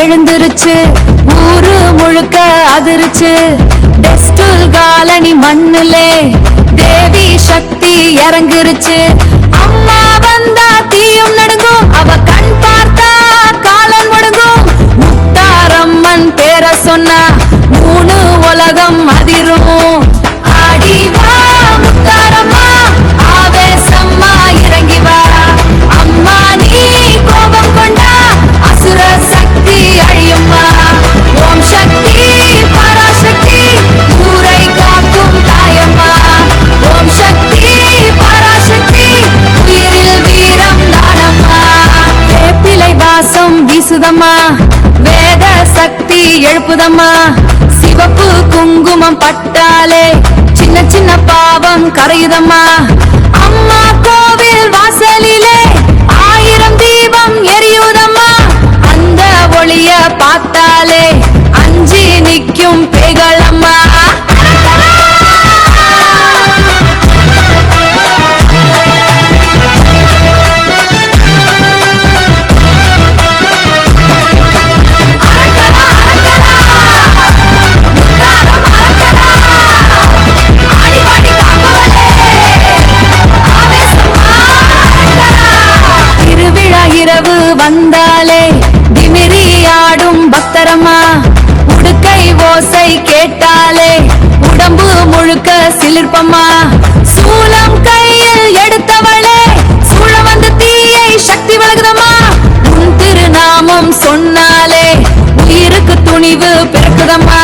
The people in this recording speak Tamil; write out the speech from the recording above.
எழுந்துருச்சு, ஊரு முழுக்க அதிருச்சு. டெஸ்டூல் காலனி மண்ணுலே தேவி சக்தி இறங்குருச்சு. அம்மா வந்தா தீயும் நடுங்கும், அவ கண் பார்த்தா காலம் முடங்கும். முத்தாரம்மன் பேர சொன்னா 3 உலகம் அதிரும். ஆடி வா முத்தாரம்மா, ஆவேசம்மா இறங்கி வா. அம்மா நீ கோபம் கொண்டா அசுர சக்தி அழியும்மா. ஓம் சக்தி பராசக்தி ஊரை காக்கும் தாயம்மா. ஓம் சக்தி பராசக்தி உயிரில் வீரம் தானம்மா. வேப்பிலை வாசம் வீசுதம்மா, வேத சக்தி எழுப்புதம்மா. சிவப்பு குங்குமம் பட்டாலே சின்ன சின்ன பாவம் கரையுதம்மா. அம்மா கோவில் வாசலிலே 1000 தீபம் எரியுதம்மா. அந்த ஒளிய பார்த்தாலே அஞ்சி நிற்கும் பேய்களம்மா. இரவு வந்தாலே திமிரி ஆடும் பக்தரம்மா. உடுக்கை ஓசை கேட்டாலே உடம்பு முழுக்க சிலிர்ப்பம்மா. சூலம் கையில் எடுத்தவளே சூழ வந்து தீயை சக்தி வழங்குதம்மா. உன் திருநாமம் சொன்னாலே உயிருக்கு துணிவு பிறக்குதம்மா.